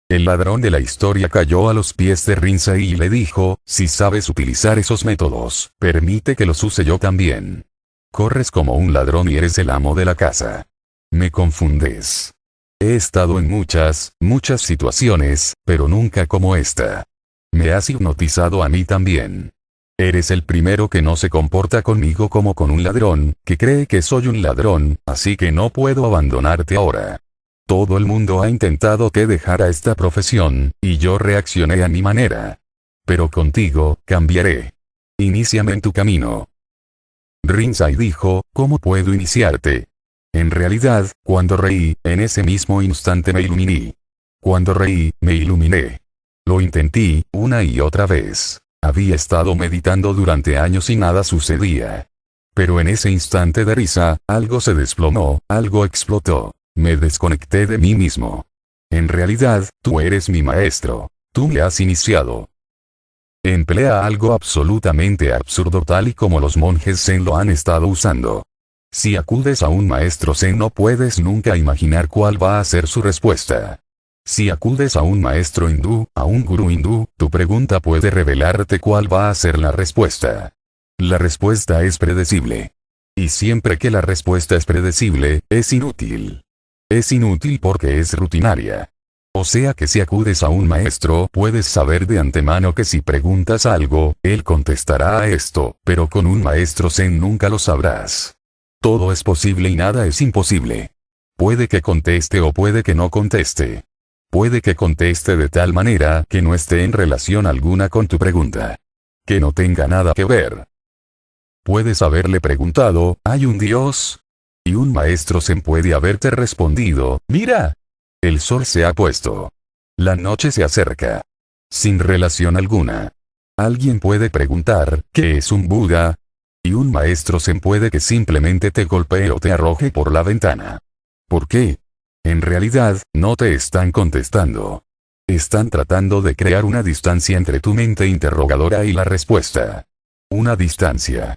El ladrón de la historia cayó a los pies de Rinzai y le dijo, si sabes utilizar esos métodos, permite que los use yo también. Corres como un ladrón y eres el amo de la casa. Me confundes. He estado en muchas situaciones, pero nunca como esta. Me has hipnotizado a mí también. Eres el primero que no se comporta conmigo como con un ladrón, que cree que soy un ladrón, así que no puedo abandonarte ahora. Todo el mundo ha intentado que dejara esta profesión, y yo reaccioné a mi manera. Pero contigo, cambiaré. Iníciame en tu camino. Rinzai dijo, ¿cómo puedo iniciarte? En realidad, cuando reí, en ese mismo instante me iluminé. Cuando reí, me iluminé. Lo intenté, una y otra vez. Había estado meditando durante años y nada sucedía. Pero en ese instante de risa, algo se desplomó, algo explotó. Me desconecté de mí mismo. En realidad, tú eres mi maestro. Tú me has iniciado. Emplea algo absolutamente absurdo tal y como los monjes zen lo han estado usando. Si acudes a un maestro zen no puedes nunca imaginar cuál va a ser su respuesta. Si acudes a un maestro hindú, a un gurú hindú, tu pregunta puede revelarte cuál va a ser la respuesta. La respuesta es predecible. Y siempre que la respuesta es predecible, es inútil. Es inútil porque es rutinaria. O sea que si acudes a un maestro, puedes saber de antemano que si preguntas algo, él contestará a esto, pero con un maestro zen nunca lo sabrás. Todo es posible y nada es imposible. Puede que conteste o puede que no conteste. Puede que conteste de tal manera que no esté en relación alguna con tu pregunta. Que no tenga nada que ver. Puedes haberle preguntado, ¿hay un Dios? Y un maestro zen puede haberte respondido, mira. El sol se ha puesto. La noche se acerca. Sin relación alguna. Alguien puede preguntar, ¿qué es un Buda? Y un maestro zen puede que simplemente te golpee o te arroje por la ventana. ¿Por qué? En realidad, no te están contestando. Están tratando de crear una distancia entre tu mente interrogadora y la respuesta. Una distancia.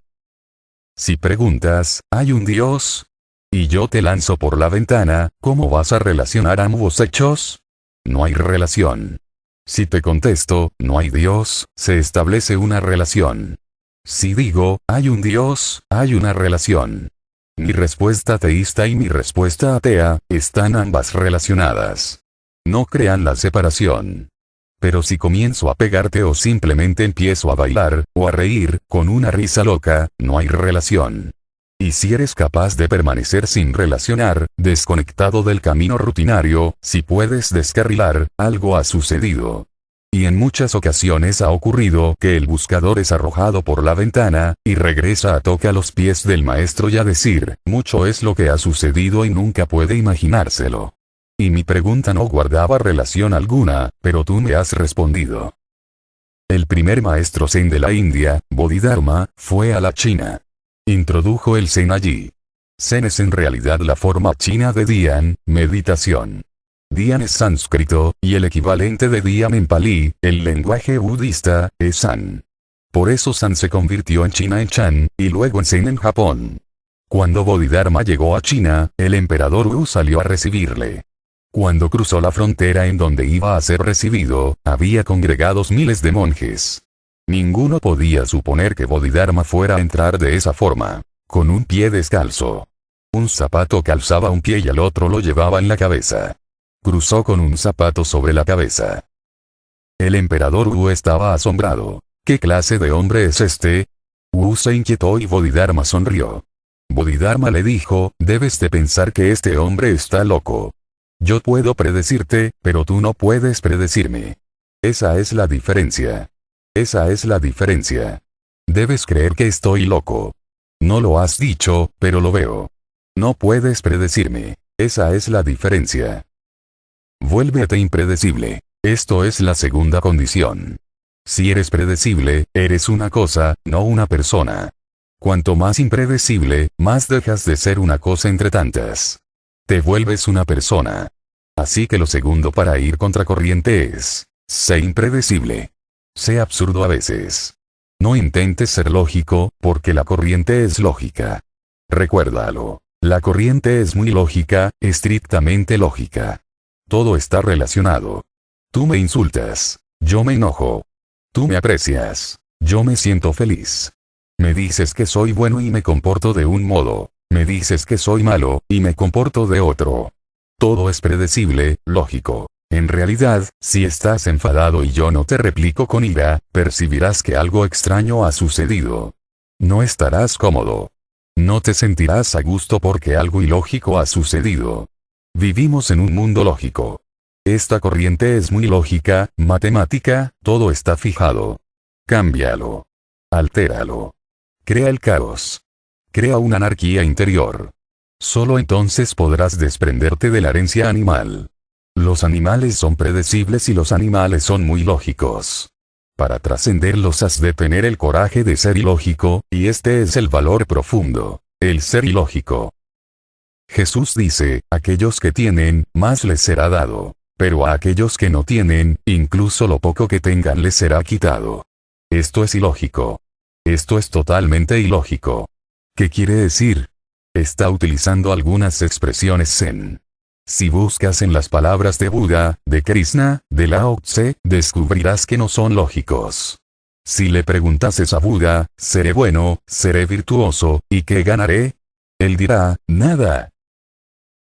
Si preguntas, ¿hay un Dios? Y yo te lanzo por la ventana, ¿cómo vas a relacionar ambos hechos? No hay relación. Si te contesto, no hay Dios, se establece una relación. Si digo, hay un Dios, hay una relación. Mi respuesta teísta y mi respuesta atea, están ambas relacionadas. No crean la separación. Pero si comienzo a pegarte o simplemente empiezo a bailar, o a reír, con una risa loca, no hay relación. Y si eres capaz de permanecer sin relacionar, desconectado del camino rutinario, si puedes descarrilar, algo ha sucedido. Y en muchas ocasiones ha ocurrido que el buscador es arrojado por la ventana, y regresa a tocar los pies del maestro y a decir, mucho es lo que ha sucedido y nunca puede imaginárselo. Y mi pregunta no guardaba relación alguna, pero tú me has respondido. El primer maestro zen de la India, Bodhidharma, fue a la China. Introdujo el zen allí. Zen es en realidad la forma china de dhyan, meditación. Dhyan es sánscrito, y el equivalente de dhyan en palí, el lenguaje budista, es san. Por eso san se convirtió en China en Chan, y luego en zen en Japón. Cuando Bodhidharma llegó a China, el emperador Wu salió a recibirle. Cuando cruzó la frontera en donde iba a ser recibido, había congregados miles de monjes. Ninguno podía suponer que Bodhidharma fuera a entrar de esa forma, con un pie descalzo. Un zapato calzaba un pie y el otro lo llevaba en la cabeza. Cruzó con un zapato sobre la cabeza. El emperador Wu estaba asombrado. ¿Qué clase de hombre es este? Wu se inquietó y Bodhidharma sonrió. Bodhidharma le dijo, debes de pensar que este hombre está loco. Yo puedo predecirte, pero tú no puedes predecirme. Esa es la diferencia. Esa es la diferencia. Debes creer que estoy loco. No lo has dicho, pero lo veo. No puedes predecirme. Esa es la diferencia. Vuélvete impredecible. Esto es la segunda condición. Si eres predecible, eres una cosa, no una persona. Cuanto más impredecible, más dejas de ser una cosa entre tantas. Te vuelves una persona. Así que lo segundo para ir contracorriente es, sé impredecible. Sé absurdo a veces. No intentes ser lógico, porque la corriente es lógica. Recuérdalo. La corriente es muy lógica, estrictamente lógica. Todo está relacionado. Tú me insultas. Yo me enojo. Tú me aprecias. Yo me siento feliz. Me dices que soy bueno y me comporto de un modo. Me dices que soy malo, y me comporto de otro. Todo es predecible, lógico. En realidad, si estás enfadado y yo no te replico con ira, percibirás que algo extraño ha sucedido. No estarás cómodo. No te sentirás a gusto porque algo ilógico ha sucedido. Vivimos en un mundo lógico. Esta corriente es muy lógica, matemática, todo está fijado. Cámbialo. Altéralo. Crea el caos. Crea una anarquía interior. Solo entonces podrás desprenderte de la herencia animal. Los animales son predecibles y los animales son muy lógicos. Para trascenderlos has de tener el coraje de ser ilógico, y este es el valor profundo, el ser ilógico. Jesús dice, aquellos que tienen, más les será dado. Pero a aquellos que no tienen, incluso lo poco que tengan les será quitado. Esto es ilógico. Esto es totalmente ilógico. ¿Qué quiere decir? Está utilizando algunas expresiones zen. Si buscas en las palabras de Buda, de Krishna, de Lao Tse, descubrirás que no son lógicos. Si le preguntases a Buda, ¿seré bueno, seré virtuoso, y qué ganaré? Él dirá, nada.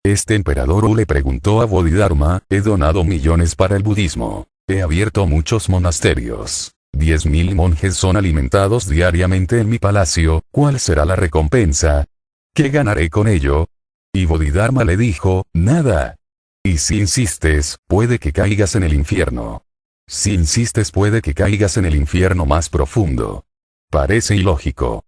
Este emperador Wu le preguntó a Bodhidharma, he donado millones para el budismo. He abierto muchos monasterios. 10.000 monjes son alimentados diariamente en mi palacio, ¿cuál será la recompensa? ¿Qué ganaré con ello? Y Bodhidharma le dijo, nada. Y si insistes, puede que caigas en el infierno. Si insistes puede que caigas en el infierno más profundo. Parece ilógico.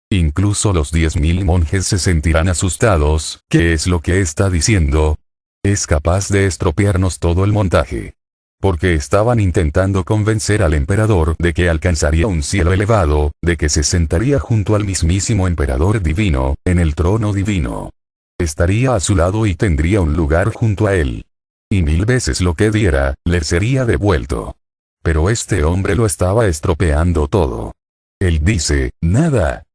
Incluso los 10.000 monjes se sentirán asustados, ¿qué es lo que está diciendo? Es capaz de estropearnos todo el montaje. Porque estaban intentando convencer al emperador de que alcanzaría un cielo elevado, de que se sentaría junto al mismísimo emperador divino, en el trono divino. Estaría a su lado y tendría un lugar junto a él. Y 1000 veces lo que diera, le sería devuelto. Pero este hombre lo estaba estropeando todo. Él dice, nada.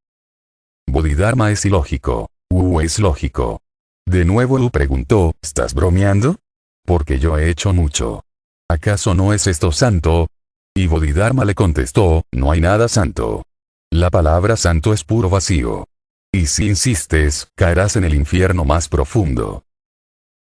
Bodhidharma es ilógico. Wu es lógico. De nuevo Wu preguntó, ¿estás bromeando? Porque yo he hecho mucho. ¿Acaso no es esto santo? Y Bodhidharma le contestó, no hay nada santo. La palabra santo es puro vacío. Y si insistes, caerás en el infierno más profundo.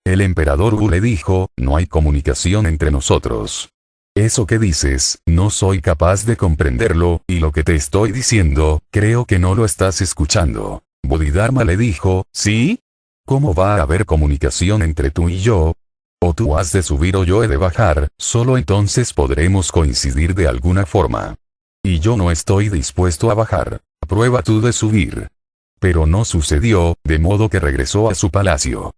El emperador Wu le dijo, no hay comunicación entre nosotros. Eso que dices, no soy capaz de comprenderlo, y lo que te estoy diciendo, creo que no lo estás escuchando. Bodhidharma le dijo, ¿sí? ¿Cómo va a haber comunicación entre tú y yo? O tú has de subir o yo he de bajar, solo entonces podremos coincidir de alguna forma. Y yo no estoy dispuesto a bajar. Prueba tú de subir. Pero no sucedió, de modo que regresó a su palacio.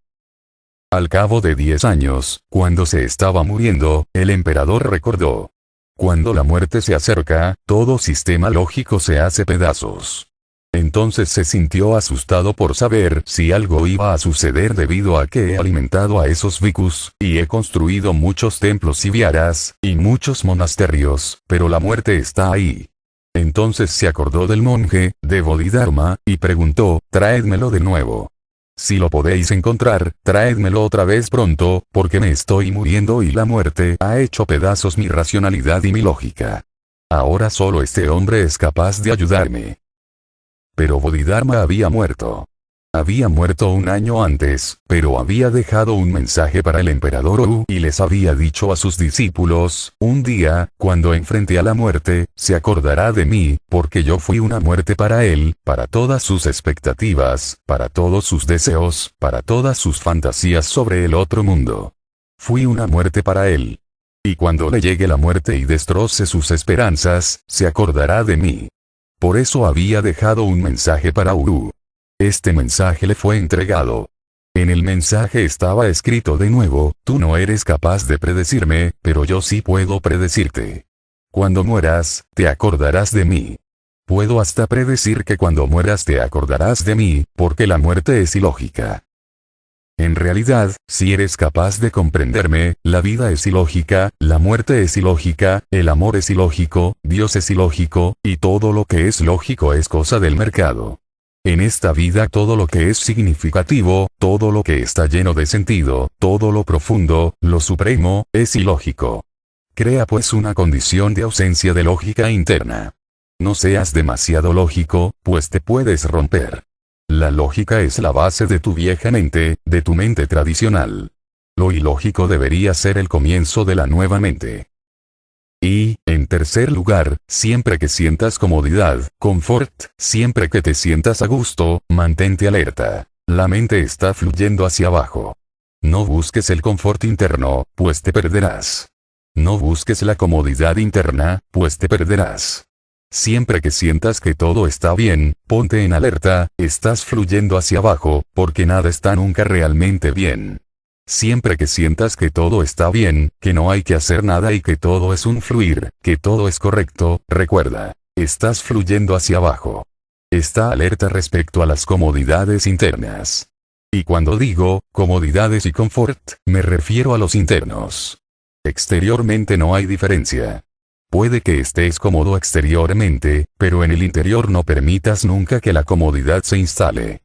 Al cabo de 10 años, cuando se estaba muriendo, el emperador recordó. Cuando la muerte se acerca, todo sistema lógico se hace pedazos. Entonces se sintió asustado por saber si algo iba a suceder debido a que he alimentado a esos bhikkhus, y he construido muchos templos y viharas, y muchos monasterios, pero la muerte está ahí. Entonces se acordó del monje, de Bodhidharma, y preguntó, traédmelo de nuevo. Si lo podéis encontrar, traédmelo otra vez pronto, porque me estoy muriendo y la muerte ha hecho pedazos mi racionalidad y mi lógica. Ahora solo este hombre es capaz de ayudarme. Pero Bodhidharma había muerto. Había muerto un año antes, pero había dejado un mensaje para el emperador Wu y les había dicho a sus discípulos, un día, cuando enfrente a la muerte, se acordará de mí, porque yo fui una muerte para él, para todas sus expectativas, para todos sus deseos, para todas sus fantasías sobre el otro mundo. Fui una muerte para él. Y cuando le llegue la muerte y destroce sus esperanzas, se acordará de mí. Por eso había dejado un mensaje para Wu. Este mensaje le fue entregado. En el mensaje estaba escrito de nuevo, tú no eres capaz de predecirme, pero yo sí puedo predecirte. Cuando mueras, te acordarás de mí. Puedo hasta predecir que cuando mueras te acordarás de mí, porque la muerte es ilógica. En realidad, si eres capaz de comprenderme, la vida es ilógica, la muerte es ilógica, el amor es ilógico, Dios es ilógico, y todo lo que es lógico es cosa del mercado. En esta vida todo lo que es significativo, todo lo que está lleno de sentido, todo lo profundo, lo supremo, es ilógico. Crea pues una condición de ausencia de lógica interna. No seas demasiado lógico, pues te puedes romper. La lógica es la base de tu vieja mente, de tu mente tradicional. Lo ilógico debería ser el comienzo de la nueva mente. Y, en tercer lugar, siempre que sientas comodidad, confort, siempre que te sientas a gusto, mantente alerta. La mente está fluyendo hacia abajo. No busques el confort interno, pues te perderás. No busques la comodidad interna, pues te perderás. Siempre que sientas que todo está bien, ponte en alerta, estás fluyendo hacia abajo, porque nada está nunca realmente bien. Siempre que sientas que todo está bien, que no hay que hacer nada y que todo es un fluir, que todo es correcto, recuerda, estás fluyendo hacia abajo. Está alerta respecto a las comodidades internas. Y cuando digo, comodidades y confort, me refiero a los internos. Exteriormente no hay diferencia. Puede que estés cómodo exteriormente, pero en el interior no permitas nunca que la comodidad se instale.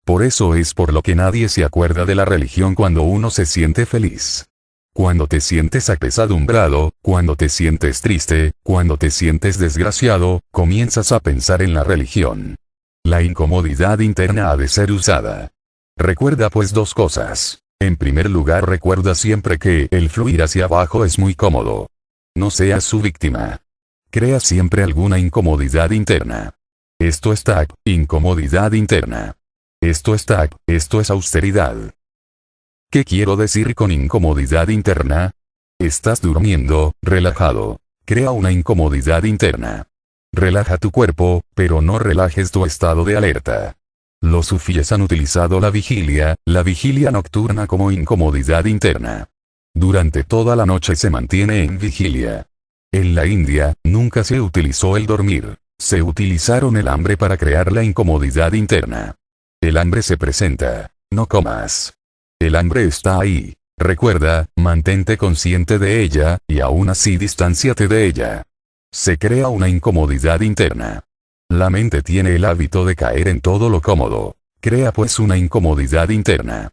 Por eso es por lo que nadie se acuerda de la religión cuando uno se siente feliz. Cuando te sientes apesadumbrado, cuando te sientes triste, cuando te sientes desgraciado, comienzas a pensar en la religión. La incomodidad interna ha de ser usada. Recuerda pues dos cosas. En primer lugar, recuerda siempre que el fluir hacia abajo es muy cómodo. No seas su víctima. Crea siempre alguna incomodidad interna. Esto es TAC, incomodidad interna. Esto es austeridad. ¿Qué quiero decir con incomodidad interna? Estás durmiendo, relajado. Crea una incomodidad interna. Relaja tu cuerpo, pero no relajes tu estado de alerta. Los sufíes han utilizado la vigilia nocturna como incomodidad interna. Durante toda la noche se mantiene en vigilia. En la India, nunca se utilizó el dormir. Se utilizaron el hambre para crear la incomodidad interna. El hambre se presenta. No comas. El hambre está ahí. Recuerda, mantente consciente de ella, y aún así distánciate de ella. Se crea una incomodidad interna. La mente tiene el hábito de caer en todo lo cómodo. Crea pues una incomodidad interna.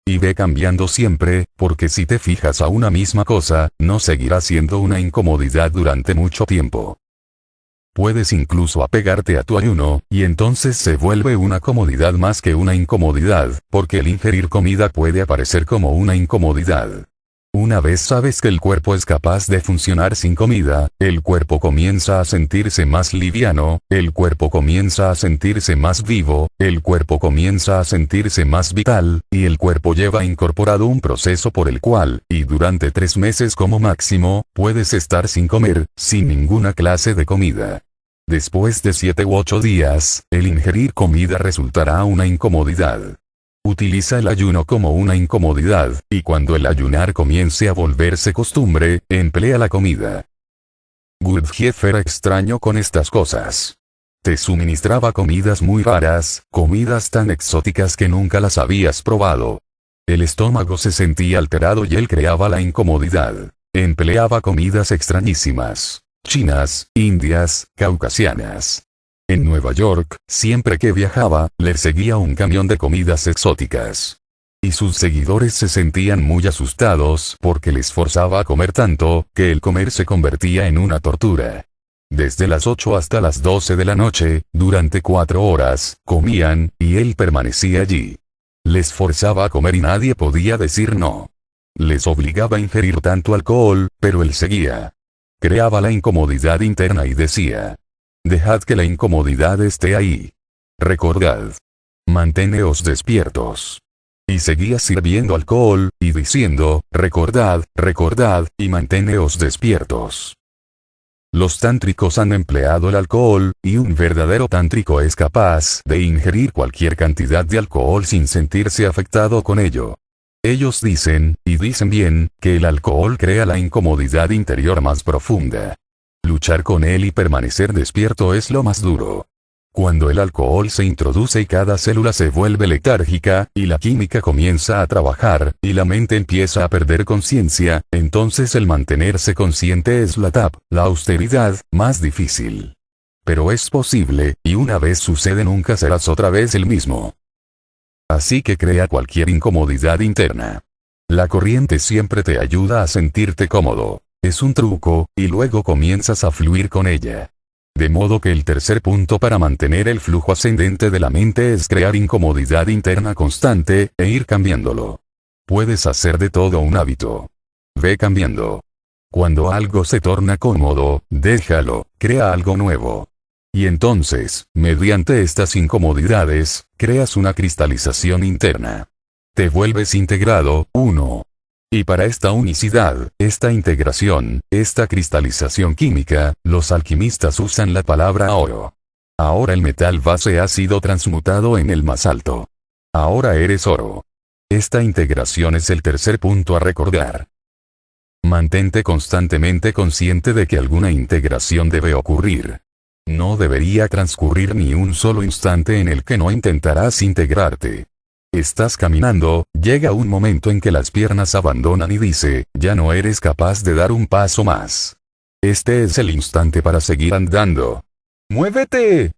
Y ve cambiando siempre, porque si te fijas a una misma cosa, no seguirá siendo una incomodidad durante mucho tiempo. Puedes incluso apegarte a tu ayuno, y entonces se vuelve una comodidad más que una incomodidad, porque el ingerir comida puede aparecer como una incomodidad. Una vez sabes que el cuerpo es capaz de funcionar sin comida, el cuerpo comienza a sentirse más liviano, el cuerpo comienza a sentirse más vivo, el cuerpo comienza a sentirse más vital, y el cuerpo lleva incorporado un proceso por el cual, y durante 3 meses como máximo, puedes estar sin comer, sin ninguna clase de comida. Después de 7 u 8 días, el ingerir comida resultará una incomodidad. Utiliza el ayuno como una incomodidad, y cuando el ayunar comience a volverse costumbre, emplea la comida. Gurdjieff era extraño con estas cosas. Te suministraba comidas muy raras, comidas tan exóticas que nunca las habías probado. El estómago se sentía alterado y él creaba la incomodidad. Empleaba comidas extrañísimas. Chinas, indias, caucasianas. En Nueva York, siempre que viajaba, le seguía un camión de comidas exóticas. Y sus seguidores se sentían muy asustados porque les forzaba a comer tanto, que el comer se convertía en una tortura. Desde las 8 hasta las 12 de la noche, durante 4 horas, comían, y él permanecía allí. Les forzaba a comer y nadie podía decir no. Les obligaba a ingerir tanto alcohol, pero él seguía. Creaba la incomodidad interna y decía: dejad que la incomodidad esté ahí. Recordad. Manteneos despiertos. Y seguía sirviendo alcohol, y diciendo: recordad, recordad, y manteneos despiertos. Los tántricos han empleado el alcohol, y un verdadero tántrico es capaz de ingerir cualquier cantidad de alcohol sin sentirse afectado con ello. Ellos dicen, y dicen bien, que el alcohol crea la incomodidad interior más profunda. Luchar con él y permanecer despierto es lo más duro. Cuando el alcohol se introduce y cada célula se vuelve letárgica, y la química comienza a trabajar, y la mente empieza a perder conciencia, entonces el mantenerse consciente es la austeridad, más difícil. Pero es posible, y una vez sucede nunca serás otra vez el mismo. Así que crea cualquier incomodidad interna. La corriente siempre te ayuda a sentirte cómodo. Es un truco, y luego comienzas a fluir con ella. De modo que el tercer punto para mantener el flujo ascendente de la mente es crear incomodidad interna constante, e ir cambiándolo. Puedes hacer de todo un hábito. Ve cambiando. Cuando algo se torna cómodo, déjalo, crea algo nuevo. Y entonces, mediante estas incomodidades, creas una cristalización interna. Te vuelves integrado, uno. Y para esta unicidad, esta integración, esta cristalización química, los alquimistas usan la palabra oro. Ahora el metal base ha sido transmutado en el más alto. Ahora eres oro. Esta integración es el tercer punto a recordar. Mantente constantemente consciente de que alguna integración debe ocurrir. No debería transcurrir ni un solo instante en el que no intentarás integrarte. Estás caminando, llega un momento en que las piernas abandonan y dice: ya no eres capaz de dar un paso más. Este es el instante para seguir andando. ¡Muévete!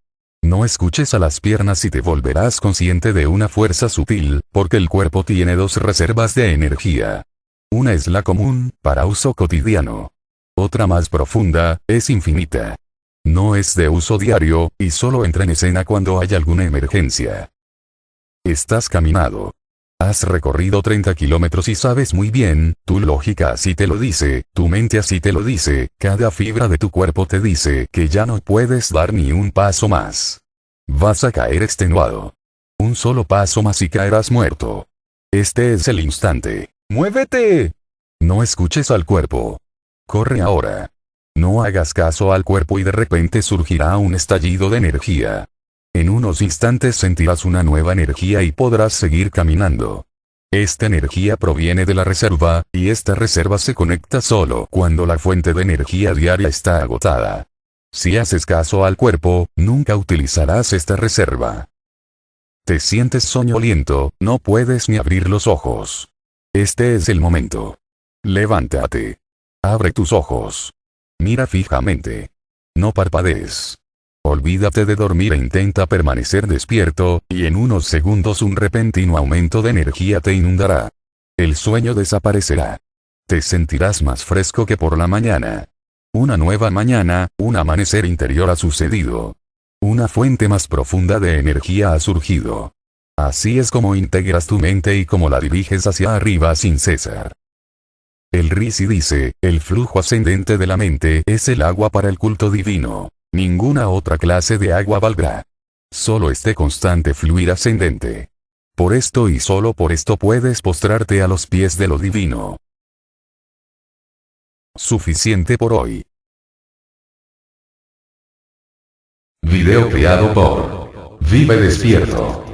No escuches a las piernas y te volverás consciente de una fuerza sutil, porque el cuerpo tiene dos reservas de energía. Una es la común, para uso cotidiano. Otra más profunda, es infinita. No es de uso diario, y solo entra en escena cuando hay alguna emergencia. Estás caminado. Has recorrido 30 kilómetros y sabes muy bien, tu lógica así te lo dice, tu mente así te lo dice, cada fibra de tu cuerpo te dice que ya no puedes dar ni un paso más. Vas a caer extenuado. Un solo paso más y caerás muerto. Este es el instante. ¡Muévete! No escuches al cuerpo. Corre ahora. No hagas caso al cuerpo y de repente surgirá un estallido de energía. En unos instantes sentirás una nueva energía y podrás seguir caminando. Esta energía proviene de la reserva, y esta reserva se conecta solo cuando la fuente de energía diaria está agotada. Si haces caso al cuerpo, nunca utilizarás esta reserva. Te sientes soñoliento, no puedes ni abrir los ojos. Este es el momento. Levántate. Abre tus ojos. Mira fijamente. No parpadees. Olvídate de dormir e intenta permanecer despierto, y en unos segundos un repentino aumento de energía te inundará. El sueño desaparecerá. Te sentirás más fresco que por la mañana. Una nueva mañana, un amanecer interior ha sucedido. Una fuente más profunda de energía ha surgido. Así es como integras tu mente y como la diriges hacia arriba sin cesar. El Rishi dice, el flujo ascendente de la mente es el agua para el culto divino. Ninguna otra clase de agua valdrá. Solo este constante fluir ascendente. Por esto y solo por esto puedes postrarte a los pies de lo divino. Suficiente por hoy. Video creado por Vive Despierto.